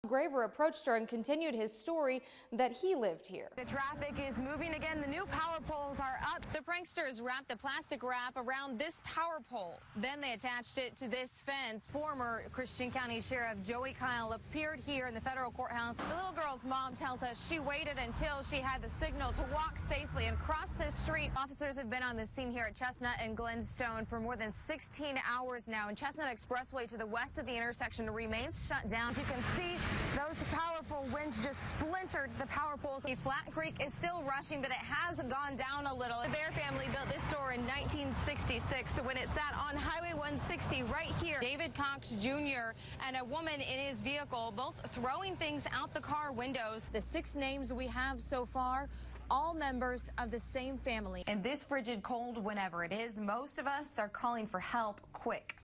Graver approached her and continued his story that he lived here. The traffic is moving again. The new power poles are up. The pranksters wrapped the plastic wrap around this power pole. Then they attached it to this fence. Former Christian County Sheriff Joey Kyle appeared here in the federal courthouse. The little girl's mom tells us she waited until she had the signal to walk safely and cross this street. Officers have been on the scene here at Chestnut and Glenstone for more than 16 hours now. And Chestnut Expressway to the west of the intersection remains shut down. As you can see, those powerful winds just splintered the power poles. Flat Creek is still rushing, but it has gone down a little. The Bear family built this store in 1966 when it sat on Highway 160 right here. David Cox Jr. and a woman in his vehicle, both throwing things out the car windows. The 6 names we have so far, all members of the same family. In this frigid cold, whenever it is, most of us are calling for help quick.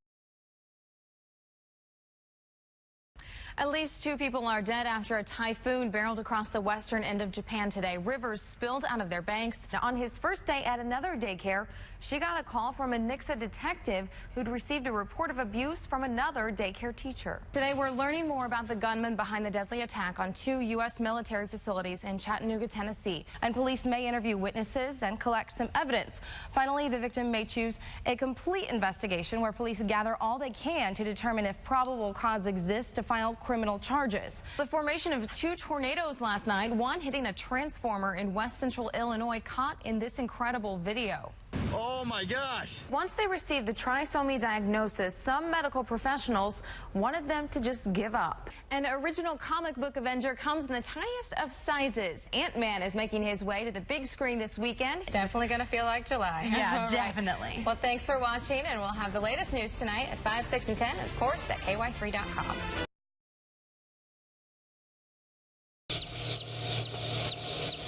At least 2 people are dead after a typhoon barreled across the western end of Japan today. Rivers spilled out of their banks. On his first day at another daycare, she got a call from a Nixa detective who'd received a report of abuse from another daycare teacher. Today, we're learning more about the gunman behind the deadly attack on 2 U.S. military facilities in Chattanooga, Tennessee. And police may interview witnesses and collect some evidence. Finally, the victim may choose a complete investigation where police gather all they can to determine if probable cause exists to file criminal charges. The formation of 2 tornadoes last night, one hitting a transformer in west central Illinois, caught in this incredible video. Oh my gosh! Once they received the trisomy diagnosis, some medical professionals wanted them to just give up. An original comic book Avenger comes in the tiniest of sizes. Ant-Man is making his way to the big screen this weekend. Definitely going to feel like July. Yeah, definitely. Well, thanks for watching, and we'll have the latest news tonight at 5, 6, and 10, and of course at ky3.com.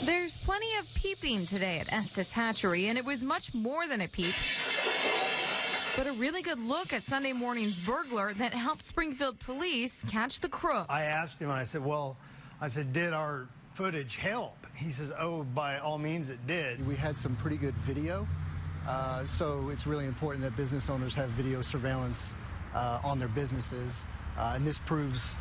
There's plenty of peeping today at Estes Hatchery, and it was much more than a peep, but a really good look at Sunday morning's burglar that helped Springfield police catch the crook. I asked him, I said, did our footage help? He says, oh, by all means it did. We had some pretty good video, so it's really important that business owners have video surveillance on their businesses, and this proves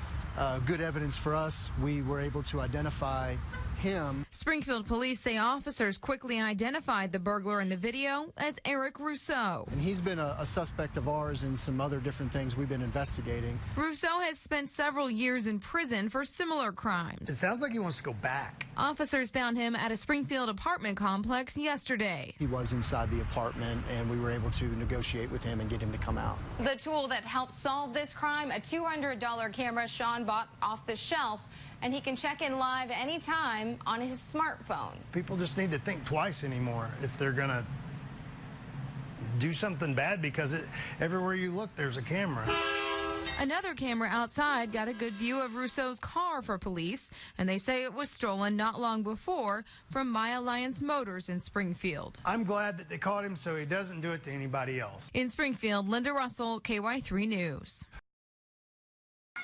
good evidence for us. We were able to identify him. Springfield police say officers quickly identified the burglar in the video as Eric Rousseau. And he's been a suspect of ours in some other different things we've been investigating. Rousseau has spent several years in prison for similar crimes. It sounds like he wants to go back. Officers found him at a Springfield apartment complex yesterday. He was inside the apartment, and we were able to negotiate with him and get him to come out. The tool that helped solve this crime, a $200 camera Sean bought off the shelf, and he can check in live anytime on his smartphone. People just need to think twice anymore if they're going to do something bad, because everywhere you look, there's a camera. Another camera outside got a good view of Rousseau's car for police, and they say it was stolen not long before from My Alliance Motors in Springfield. I'm glad that they caught him so he doesn't do it to anybody else. In Springfield, Linda Russell, KY3 News.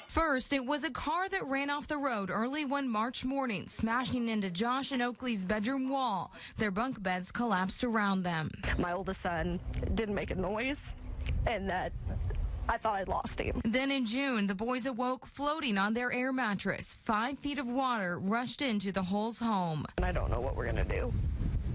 First, it was a car that ran off the road early one March morning, smashing into Josh and Oakley's bedroom wall. Their bunk beds collapsed around them. My oldest son didn't make a noise, and that I thought I'd lost him. Then in June, the boys awoke floating on their air mattress. 5 feet of water rushed into the Hulls home. And I don't know what we're going to do.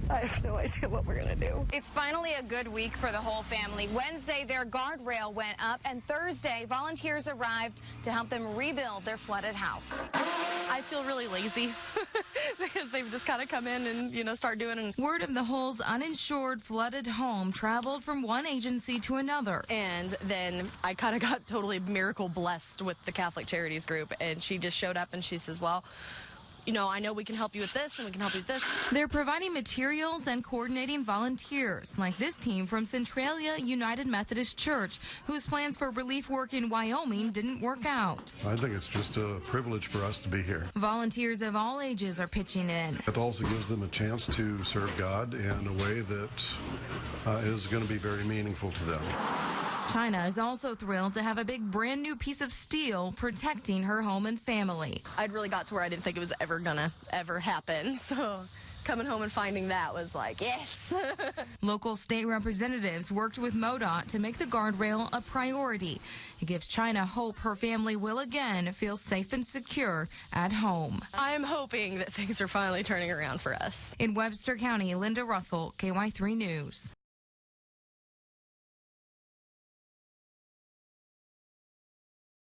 I have no idea what we're going to do. It's finally a good week for the whole family. Wednesday, their guardrail went up, and Thursday, volunteers arrived to help them rebuild their flooded house. I feel really lazy because they've just kind of come in and, start doing it. Word of the Hulls' uninsured flooded home traveled from one agency to another. And then I kind of got totally miracle blessed with the Catholic Charities group, and she just showed up and she says, well, I know we can help you with this and we can help you with this. They're providing materials and coordinating volunteers, like this team from Centralia United Methodist Church, whose plans for relief work in Wyoming didn't work out. I think it's just a privilege for us to be here. Volunteers of all ages are pitching in. It also gives them a chance to serve God in a way that is going to be very meaningful to them. China is also thrilled to have a big brand new piece of steel protecting her home and family. I'd really got to where I didn't think it was ever gonna happen. So coming home and finding that was like, yes. Local state representatives worked with MoDOT to make the guardrail a priority. It gives China hope her family will again feel safe and secure at home. I'm hoping that things are finally turning around for us. In Webster County, Linda Russell, KY3 News.